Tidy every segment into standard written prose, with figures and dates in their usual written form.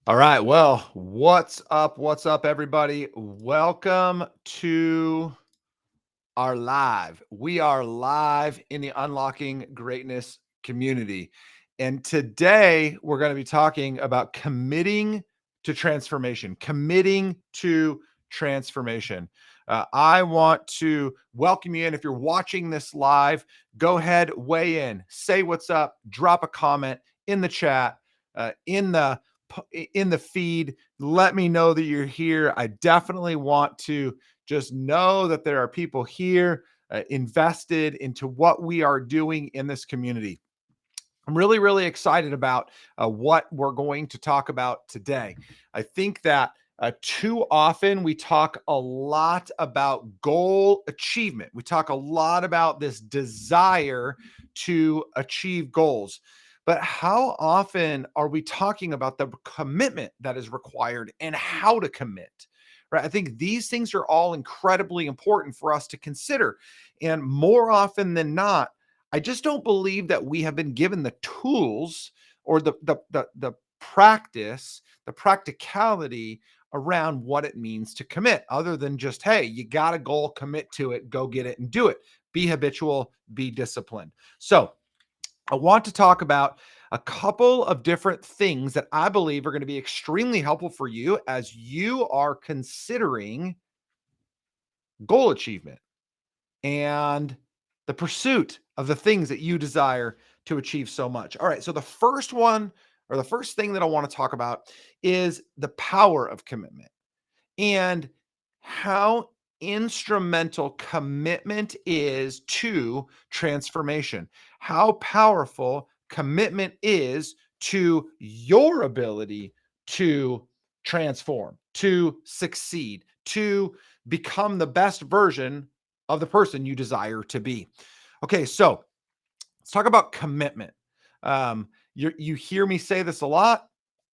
All right. Well, what's up? What's up, everybody? Welcome to our live. We are live in the Unlocking Greatness community. And today we're going to be talking about committing to transformation. I want to welcome you in. If you're watching this live, go ahead, weigh in, say what's up, drop a comment in the chat, in the feed. Let me know that you're here. I definitely want to just know that there are people here invested into what we are doing in this community. I'm really, really excited about what we're going to talk about today. I think that too often we talk a lot about goal achievement. We talk a lot about this desire to achieve goals. But how often are we talking about the commitment that is required and how to commit? Right. I think these things are all incredibly important for us to consider. And more often than not, I just don't believe that we have been given the tools or the practice, the practicality around what it means to commit, other than just, hey, you got a goal, commit to it, go get it and do it. Be habitual, be disciplined. So I want to talk about a couple of different things that I believe are going to be extremely helpful for you as you are considering goal achievement and the pursuit of the things that you desire to achieve so much. All right. So the first one, or the first thing that I want to talk about, is the power of commitment and how instrumental commitment is to transformation. How powerful commitment is to your ability to transform, to succeed, to become the best version of the person you desire to be. Okay, so let's talk about commitment. You hear me say this a lot.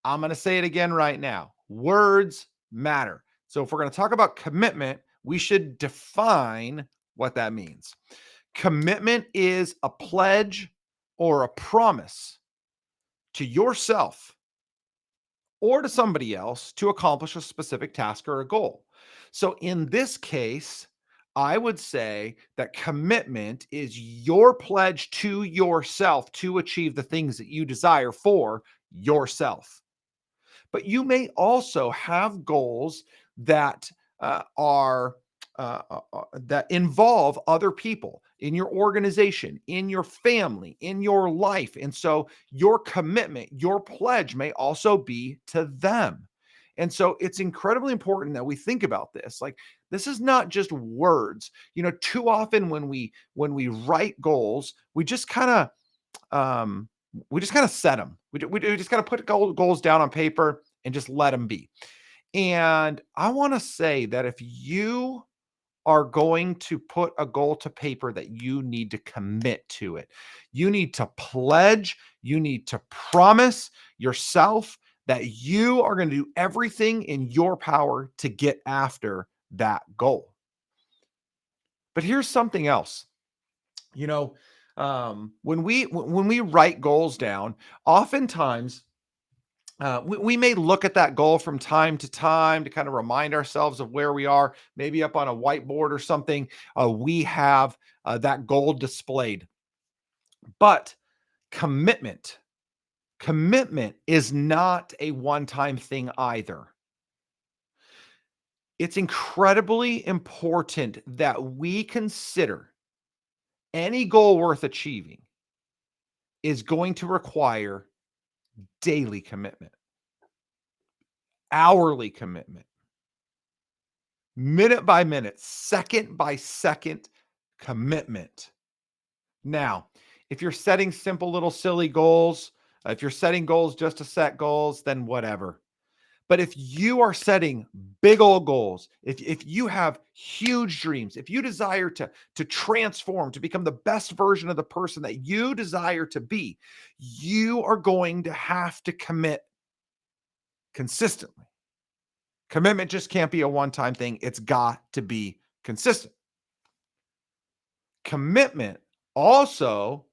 I'm going to say it again right now. Words matter. So if we're going to talk about commitment, we should define what that means. Commitment is a pledge or a promise to yourself or to somebody else to accomplish a specific task or a goal. So in this case, I would say that commitment is your pledge to yourself to achieve the things that you desire for yourself. But you may also have goals that are that involve other people in your organization, in your family, in your life. And so your commitment, your pledge may also be to them. And so it's incredibly important that we think about this. Like, this is not just words. Too often when we write goals, um we just kind of set them. We just kind of put goals down on paper and just let them be. And I want to say that if you are going to put a goal to paper, that you need to commit to it. You need to pledge, you need to promise yourself that you are going to do everything in your power to get after that goal. But here's something else. You know, when we write goals down, oftentimes we may look at that goal from time to time to kind of remind ourselves of where we are, maybe up on a whiteboard or something. We have that goal displayed. But commitment, commitment is not a one-time thing either. It's incredibly important that we consider any goal worth achieving is going to require daily commitment, hourly commitment, minute by minute, second by second commitment. Now, if you're setting simple little silly goals, if you're setting goals just to set goals, then whatever. But if you are setting big old goals, if you have huge dreams, if you desire to transform, to become the best version of the person that you desire to be, you are going to have to commit consistently. Commitment just can't be a one-time thing. It's got to be consistent. Commitment also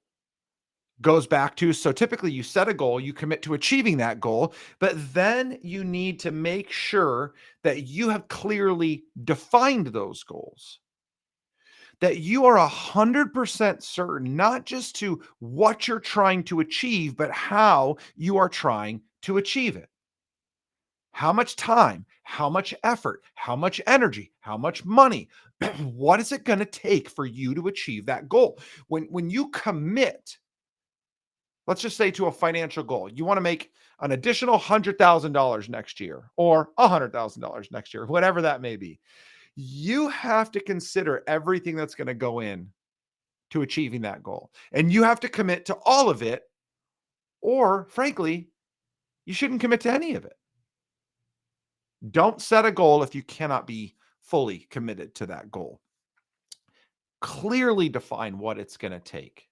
goes back to, so typically you set a goal, you commit to achieving that goal, but then you need to make sure that you have clearly defined those goals, that you are 100% certain, not just to what you're trying to achieve, but how you are trying to achieve it. How much time, how much effort, how much energy, how much money, what is it going to take for you to achieve that goal? When you commit, let's just say to a financial goal, you want to make an additional $100,000 next year or $100,000 next year, whatever that may be. You have to consider everything that's going to go in to achieving that goal. And you have to commit to all of it, or frankly, you shouldn't commit to any of it. Don't set a goal if you cannot be fully committed to that goal. Clearly define what it's going to take.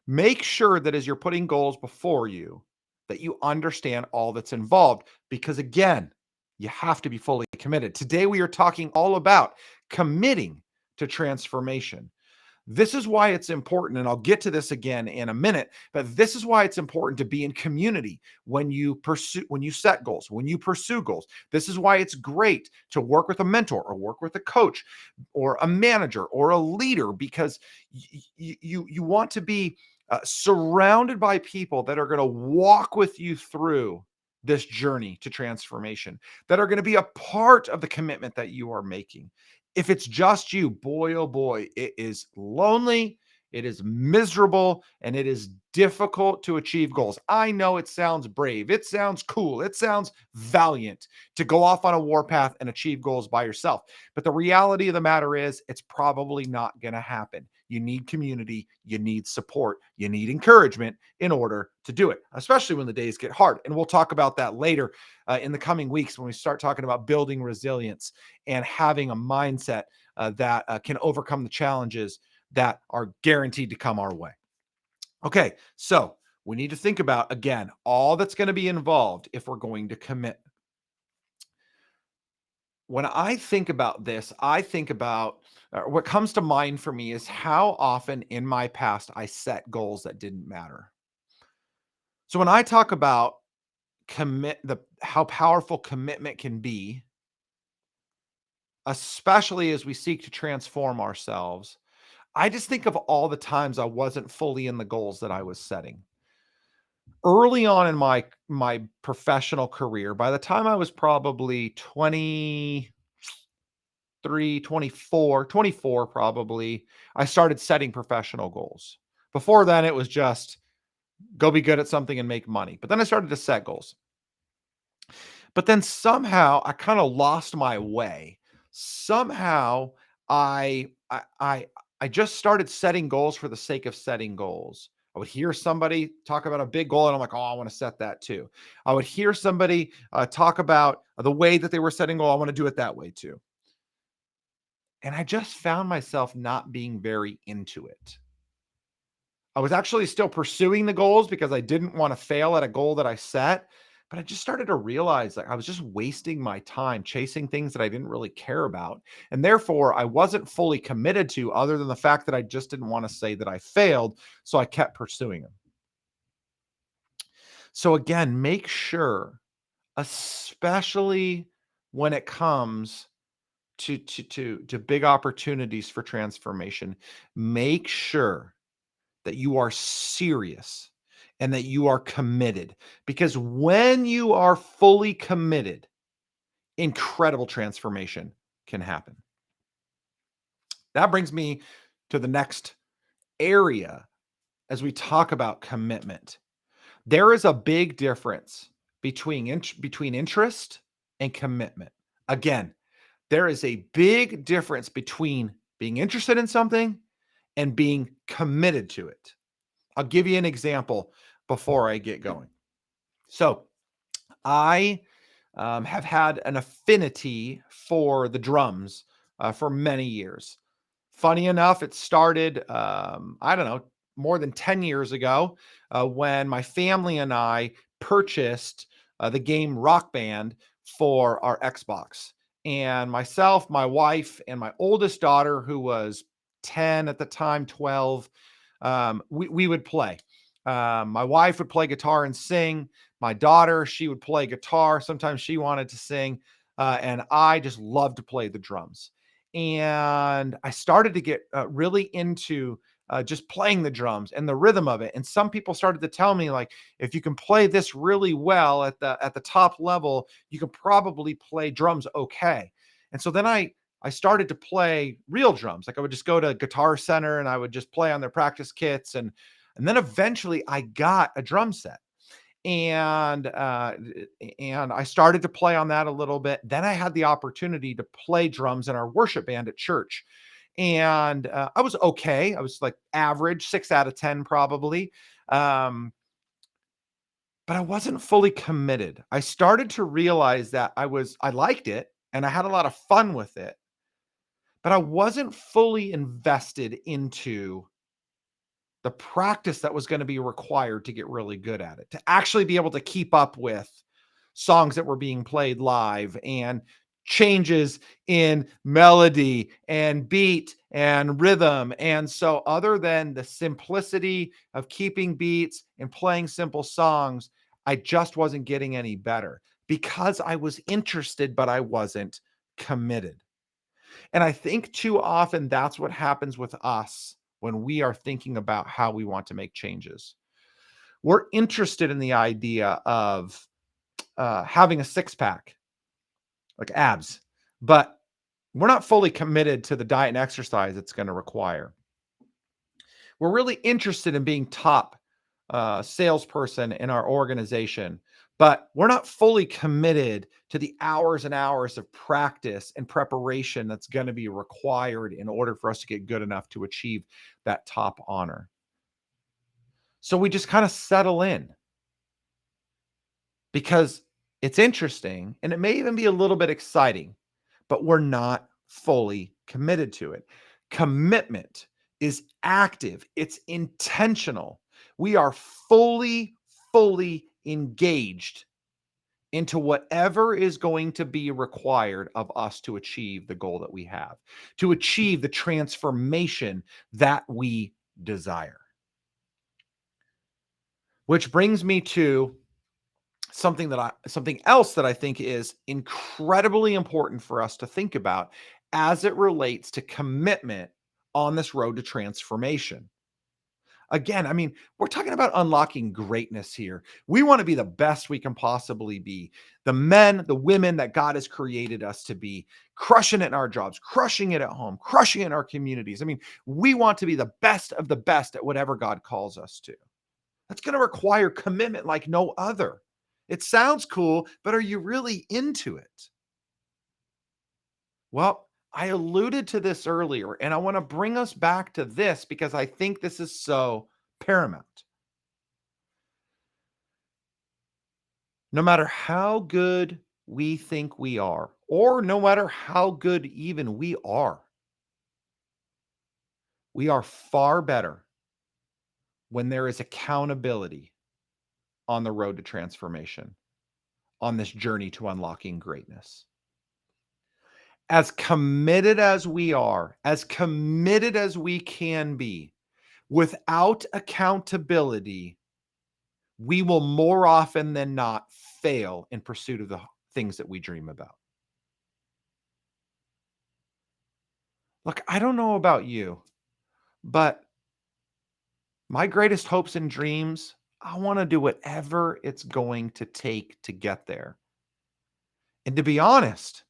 Make sure that as you're putting goals before you, that you understand all that's involved, because again, you have to be fully committed. Today we are talking all about committing to transformation. This is why it's important, and I'll get to this again in a minute, but this is why it's important to be in community when you set goals, when you pursue goals. This is why it's great to work with a mentor or work with a coach or a manager or a leader, because you want to be surrounded by people that are going to walk with you through this journey to transformation, that are going to be a part of the commitment that you are making. If it's just you, boy, oh boy, it is lonely, it is miserable, and it is difficult to achieve goals. I know it sounds brave, it sounds cool, it sounds valiant to go off on a warpath and achieve goals by yourself. But the reality of the matter is, it's probably not going to happen. You need community, you need support, you need encouragement in order to do it, especially when the days get hard. And we'll talk about that later in the coming weeks when we start talking about building resilience and having a mindset that can overcome the challenges that are guaranteed to come our way. Okay, so we need to think about, again, all that's going to be involved if we're going to commit. When I think about this, I think about what comes to mind for me is how often in my past I set goals that didn't matter. So when I talk about how powerful commitment can be, especially as we seek to transform ourselves, I just think of all the times I wasn't fully in the goals that I was setting. Early on in my professional career, by the time I was probably 24 probably, I started setting professional goals. Before then, it was just go be good at something and make money. But then I started to set goals. But then somehow I kind of lost my way. Somehow I just started setting goals for the sake of setting goals. I would hear somebody talk about a big goal and I'm like, oh, I want to set that too. I would hear somebody talk about the way that they were setting goal. I want to do it that way too. And I just found myself not being very into it. I was actually still pursuing the goals because I didn't want to fail at a goal that I set. But I just started to realize that I was just wasting my time chasing things that I didn't really care about. And therefore, I wasn't fully committed to, other than the fact that I just didn't want to say that I failed. So I kept pursuing them. So again, make sure, especially when it comes to big opportunities for transformation, make sure that you are serious and that you are committed. Because when you are fully committed, incredible transformation can happen. That brings me to the next area as we talk about commitment. There is a big difference between interest and commitment. Again, there is a big difference between being interested in something and being committed to it. I'll give you an example before I get going. So, I have had an affinity for the drums for many years. Funny enough, it started, I don't know, more than 10 years ago when my family and I purchased the game Rock Band for our Xbox. And myself, my wife, and my oldest daughter, who was 10 at the time, 12, we would play. My wife would play guitar and sing. My daughter, she would play guitar. Sometimes she wanted to sing. And I just loved to play the drums. And I started to get really into just playing the drums and the rhythm of it. And some people started to tell me, like, if you can play this really well at the top level, you can probably play drums okay. And so then I started to play real drums. Like I would just go to Guitar Center and I would just play on their practice kits, and then eventually I got a drum set, and I started to play on that a little bit. Then I had the opportunity to play drums in our worship band at church, and I was okay. I was like average, 6 out of 10 probably. Um, but I wasn't fully committed. I started to realize that I liked it and I had a lot of fun with it, but I wasn't fully invested into the practice that was going to be required to get really good at it, to actually be able to keep up with songs that were being played live and changes in melody and beat and rhythm. And so, other than the simplicity of keeping beats and playing simple songs, I just wasn't getting any better because I was interested, but I wasn't committed. And I think too often that's what happens with us when we are thinking about how we want to make changes. We're interested in the idea of having a six pack, like abs, but we're not fully committed to the diet and exercise it's going to require. We're really interested in being top salesperson in our organization, but we're not fully committed to the hours and hours of practice and preparation that's going to be required in order for us to get good enough to achieve that top honor. So we just kind of settle in because it's interesting and it may even be a little bit exciting, but we're not fully committed to it. Commitment is active, it's intentional. We are fully engaged into whatever is going to be required of us to achieve the goal that we have, to achieve the transformation that we desire. Which brings me to something else that I think is incredibly important for us to think about as it relates to commitment on this road to transformation. Again, I mean, we're talking about unlocking greatness here. We want to be the best we can possibly be. The men, the women that God has created us to be, crushing it in our jobs, crushing it at home, crushing it in our communities. I mean, we want to be the best of the best at whatever God calls us to. That's going to require commitment like no other. It sounds cool, but are you really into it? Well, I alluded to this earlier, and I want to bring us back to this because I think this is so paramount. No matter how good we think we are, or no matter how good even we are far better when there is accountability on the road to transformation, on this journey to unlocking greatness. As committed as we are, as committed as we can be, without accountability, we will more often than not fail in pursuit of the things that we dream about. Look, I don't know about you, but my greatest hopes and dreams, I want to do whatever it's going to take to get there. And to be honest,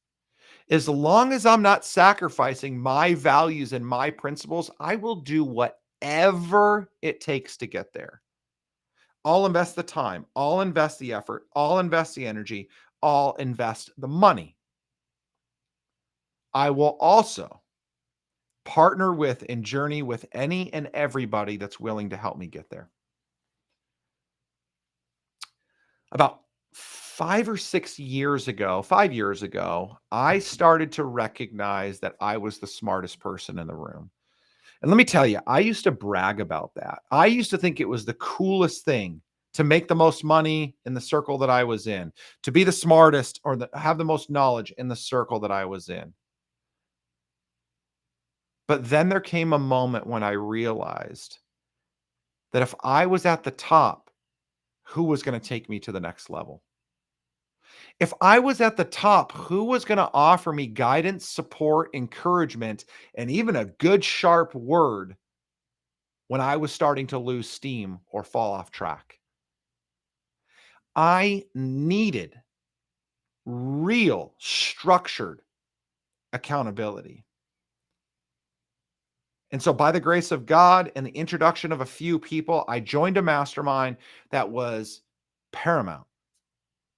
as long as I'm not sacrificing my values and my principles, I will do whatever it takes to get there. I'll invest the time, I'll invest the effort, I'll invest the energy, I'll invest the money. I will also partner with and journey with any and everybody that's willing to help me get there. About 5 years ago, I started to recognize that I was the smartest person in the room. And let me tell you, I used to brag about that. I used to think it was the coolest thing to make the most money in the circle that I was in, to be the smartest or have the most knowledge in the circle that I was in. But then there came a moment when I realized that if I was at the top, who was going to take me to the next level? If I was at the top, who was going to offer me guidance, support, encouragement, and even a good, sharp word when I was starting to lose steam or fall off track? I needed real, structured accountability. And so, by the grace of God and the introduction of a few people, I joined a mastermind that was paramount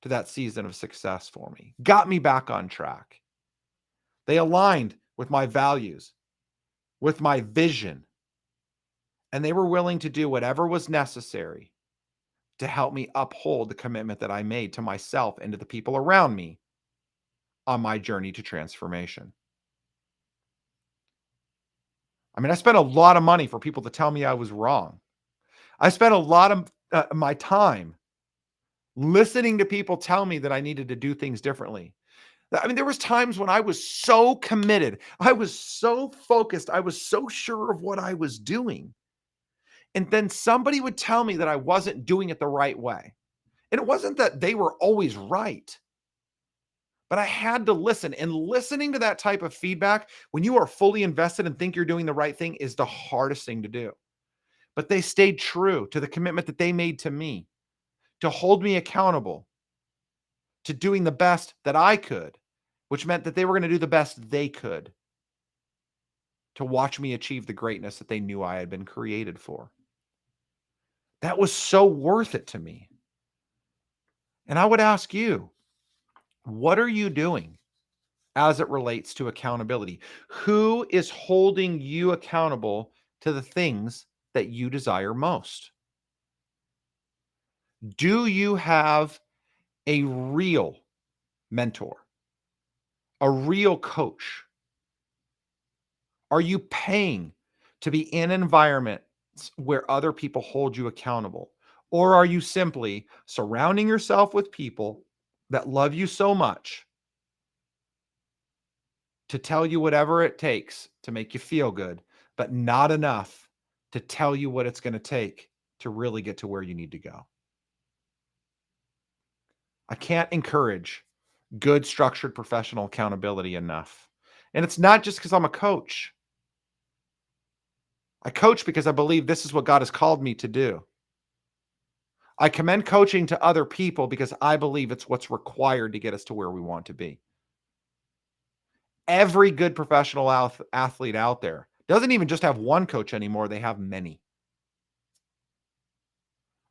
to that season of success for me, got me back on track. They aligned with my values, with my vision, and they were willing to do whatever was necessary to help me uphold the commitment that I made to myself and to the people around me on my journey to transformation. I mean, I spent a lot of money for people to tell me I was wrong. I spent a lot of my time listening to people tell me that I needed to do things differently. I mean, there was times when I was so committed, I was so focused, I was so sure of what I was doing. And then somebody would tell me that I wasn't doing it the right way. And it wasn't that they were always right, but I had to listen. And listening to that type of feedback when you are fully invested and think you're doing the right thing is the hardest thing to do. But they stayed true to the commitment that they made to me to hold me accountable to doing the best that I could, which meant that they were going to do the best they could to watch me achieve the greatness that they knew I had been created for. That was so worth it to me. And I would ask you, what are you doing as it relates to accountability? Who is holding you accountable to the things that you desire most? Do you have a real mentor, a real coach? Are you paying to be in environments where other people hold you accountable? Or are you simply surrounding yourself with people that love you so much to tell you whatever it takes to make you feel good, but not enough to tell you what it's going to take to really get to where you need to go? I can't encourage good, structured professional accountability enough. And it's not just because I'm a coach. I coach because I believe this is what God has called me to do. I commend coaching to other people because I believe it's what's required to get us to where we want to be. Every good professional athlete out there doesn't even just have one coach anymore, they have many.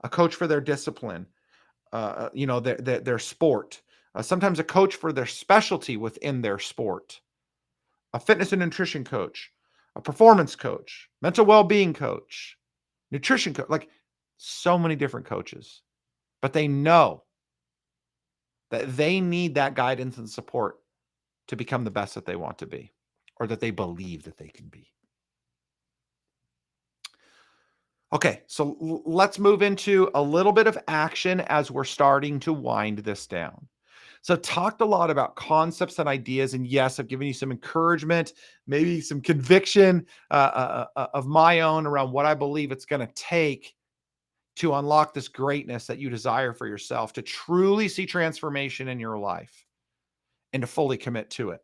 A coach for their discipline, their sport. Sometimes a coach for their specialty within their sport. A fitness and nutrition coach, a performance coach, mental well-being coach, nutrition coach, like so many different coaches. But they know that they need that guidance and support to become the best that they want to be, or that they believe that they can be. Okay, so let's move into a little bit of action as we're starting to wind this down. So, talked a lot about concepts and ideas, and yes, I've given you some encouragement, maybe some conviction of my own around what I believe it's going to take to unlock this greatness that you desire for yourself, to truly see transformation in your life and to fully commit to it.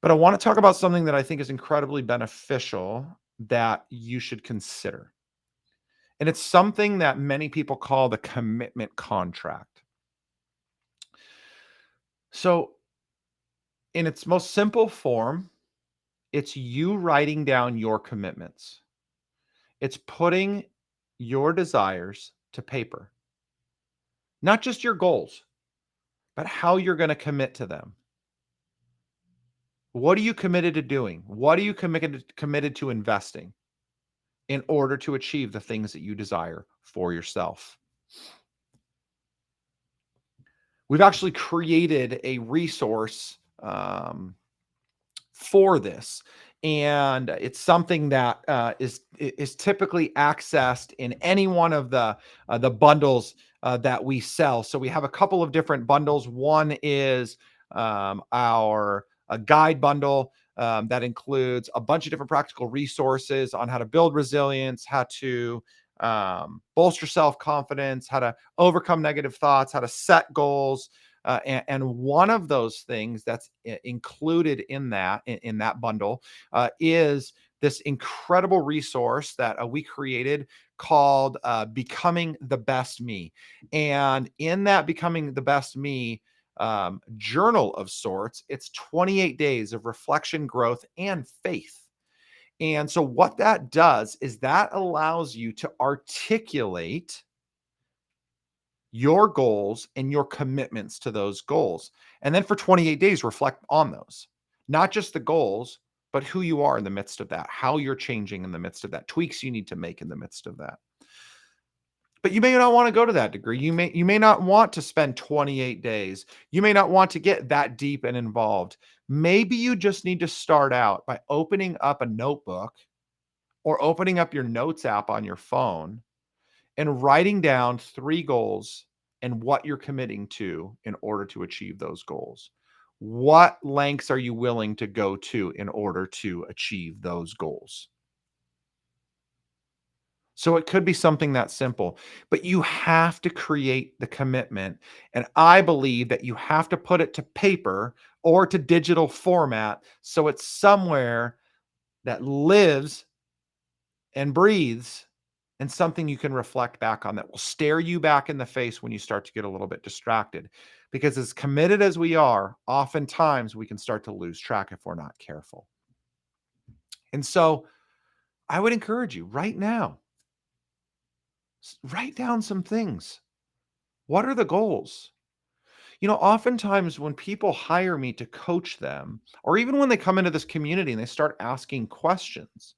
But I want to talk about something that I think is incredibly beneficial that you should consider. And it's something that many people call the commitment contract. So, in its most simple form, it's you writing down your commitments. It's putting your desires to paper, not just your goals, but how you're going to commit to them. What are you committed to doing? What are you committed to investing in order to achieve the things that you desire for yourself? We've actually created a resource for this, and it's something that is typically accessed in any one of the bundles that we sell. So we have a couple of different bundles. One is our guide bundle. that includes a bunch of different practical resources on how to build resilience, how to bolster self confidence, how to overcome negative thoughts, how to set goals. And one of those things that's included in that bundle is this incredible resource that we created called Becoming the Best Me. And in that Becoming the Best Me journal of sorts, it's 28 days of reflection, growth, and faith. And so, what that does is that allows you to articulate your goals and your commitments to those goals. And then for 28 days, reflect on those, not just the goals, but who you are in the midst of that, how you're changing in the midst of that, tweaks you need to make in the midst of that. But you may not want to go to that degree. You may not want to spend 28 days. You may not want to get that deep and involved. Maybe you just need to start out by opening up a notebook or opening up your notes app on your phone and writing down 3 goals and what you're committing to in order to achieve those goals. What lengths are you willing to go to in order to achieve those goals? So it could be something that simple, but you have to create the commitment. And I believe that you have to put it to paper or to digital format so it's somewhere that lives and breathes and something you can reflect back on that will stare you back in the face when you start to get a little bit distracted. Because as committed as we are, oftentimes we can start to lose track if we're not careful. And so I would encourage you right now, write down some things. What are the goals? Oftentimes when people hire me to coach them, or even when they come into this community and they start asking questions,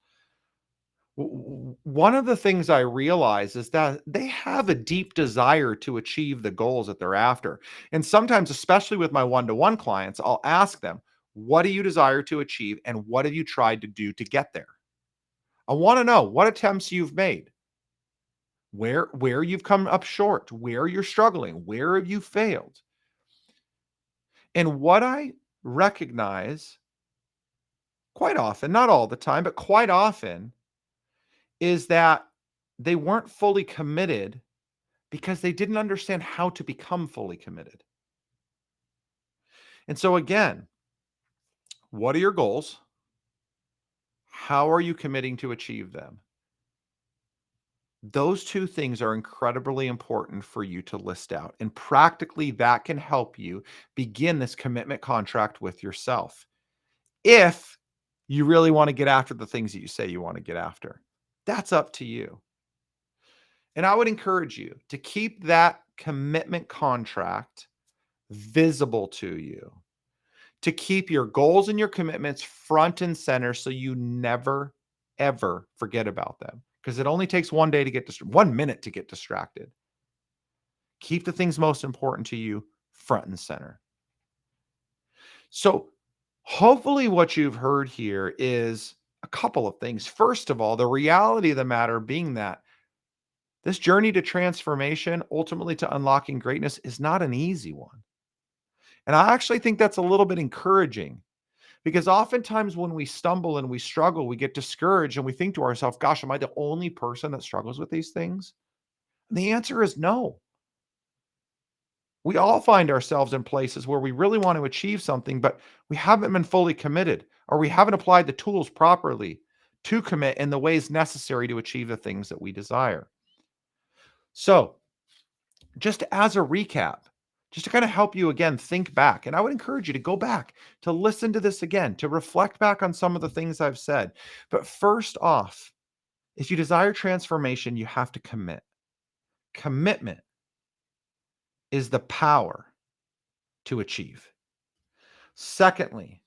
one of the things I realize is that they have a deep desire to achieve the goals that they're after. And sometimes, especially with my one to one clients, I'll ask them, what do you desire to achieve? And what have you tried to do to get there? I want to know what attempts you've made, where you've come up short, where you're struggling, where have you failed? And what I recognize quite often, not all the time, but quite often, is that they weren't fully committed because they didn't understand how to become fully committed. And so, again, what are your goals? How are you committing to achieve them? Those two things are incredibly important for you to list out. And practically, that can help you begin this commitment contract with yourself. If you really want to get after the things that you say you want to get after, that's up to you. And I would encourage you to keep that commitment contract visible to you, to keep your goals and your commitments front and center so you never, ever forget about them. Because it only takes 1 day to get 1 minute to get distracted. Keep the things most important to you front and center. So, hopefully, what you've heard here is a couple of things. First of all, the reality of the matter being that this journey to transformation, ultimately to unlocking greatness, is not an easy one. And I actually think that's a little bit encouraging because oftentimes when we stumble and we struggle, we get discouraged and we think to ourselves, gosh, am I the only person that struggles with these things? And the answer is no. We all find ourselves in places where we really want to achieve something, but we haven't been fully committed or we haven't applied the tools properly to commit in the ways necessary to achieve the things that we desire. So, just as a recap, just to kind of help you again think back, and I would encourage you to go back to listen to this again, to reflect back on some of the things I've said. But first off, if you desire transformation, you have to commit. Commitment is the power to achieve. Secondly,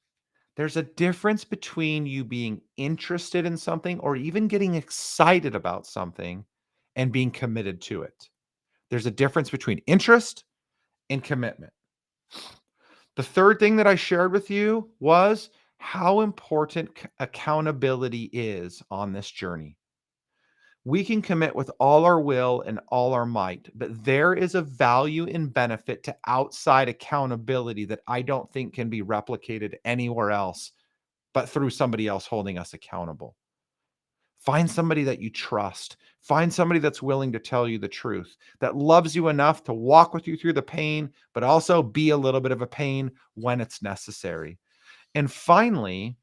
there's a difference between you being interested in something or even getting excited about something and being committed to it. There's a difference between interest and commitment. The third thing that I shared with you was how important accountability is on this journey. We can commit with all our will and all our might, but there is a value and benefit to outside accountability that I don't think can be replicated anywhere else but through somebody else holding us accountable. Find somebody that you trust. Find somebody that's willing to tell you the truth, that loves you enough to walk with you through the pain, but also be a little bit of a pain when it's necessary. And finally,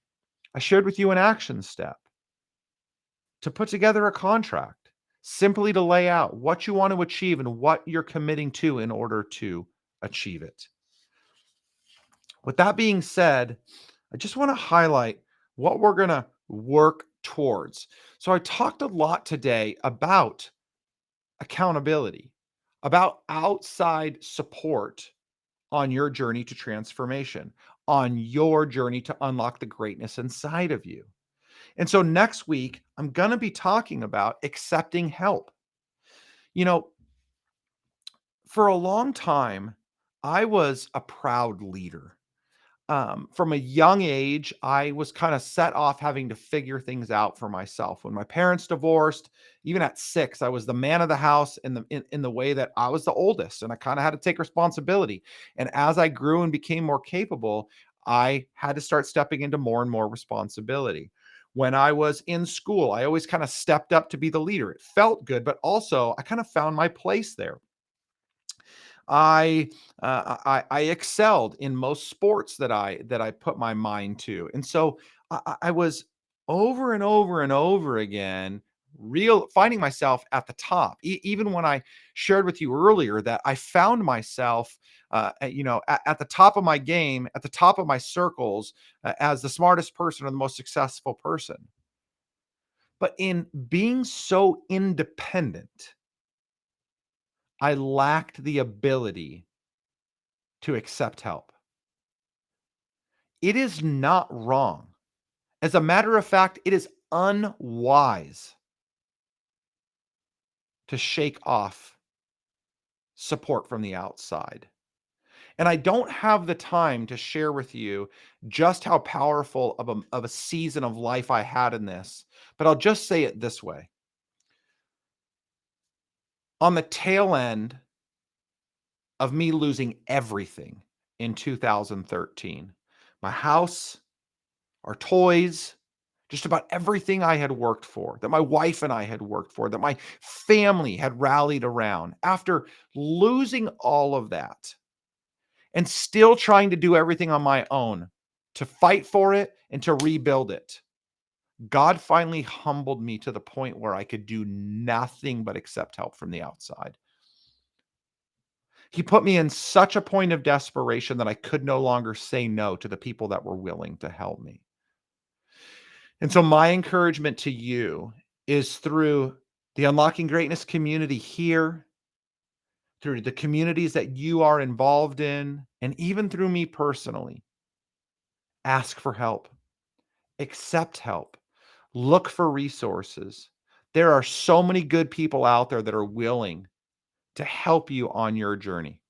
I shared with you an action step to put together a contract, simply to lay out what you want to achieve and what you're committing to in order to achieve it. With that being said, I just want to highlight what we're going to work towards. So, I talked a lot today about accountability, about outside support on your journey to transformation, on your journey to unlock the greatness inside of you. And so, next week, I'm going to be talking about accepting help. You know, for a long time, I was a proud leader. From a young age, I was kind of set off having to figure things out for myself. When my parents divorced, even at 6, I was the man of the house in the way that I was the oldest, and I kind of had to take responsibility. And as I grew and became more capable, I had to start stepping into more and more responsibility. When I was in school, I always kind of stepped up to be the leader. It felt good, but also I kind of found my place there. I excelled in most sports that I put my mind to, and so I was over and over and over again real finding myself at the top. Even when I shared with you earlier that I found myself, at the top of my game, at the top of my circles, as the smartest person or the most successful person. But in being so independent, I lacked the ability to accept help. It is not wrong. As a matter of fact, it is unwise to shake off support from the outside. And I don't have the time to share with you just how powerful of a season of life I had in this, but I'll just say it this way. On the tail end of me losing everything in 2013, my house, our toys, just about everything I had worked for, that my wife and I had worked for, that my family had rallied around. After losing all of that and still trying to do everything on my own to fight for it and to rebuild it, God finally humbled me to the point where I could do nothing but accept help from the outside. He put me in such a point of desperation that I could no longer say no to the people that were willing to help me. And so my encouragement to you is through the Unlocking Greatness community here, through the communities that you are involved in, and even through me personally, ask for help, accept help, look for resources. There are so many good people out there that are willing to help you on your journey.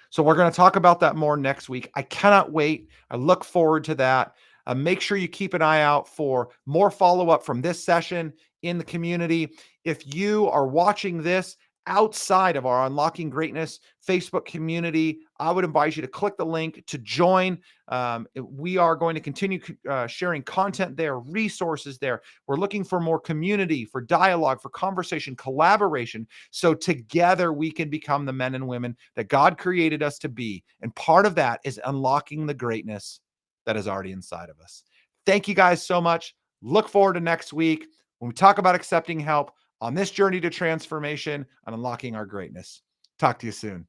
So we're going to talk about that more next week. I cannot wait. I look forward to that. Make sure you keep an eye out for more follow up from this session in the community. If you are watching this outside of our Unlocking Greatness Facebook community, I would invite you to click the link to join. We are going to continue sharing content there, resources there. We're looking for more community, for dialogue, for conversation, collaboration, so together we can become the men and women that God created us to be. And part of that is unlocking the greatness that is already inside of us. Thank you guys so much. Look forward to next week when we talk about accepting help on this journey to transformation and unlocking our greatness. Talk to you soon.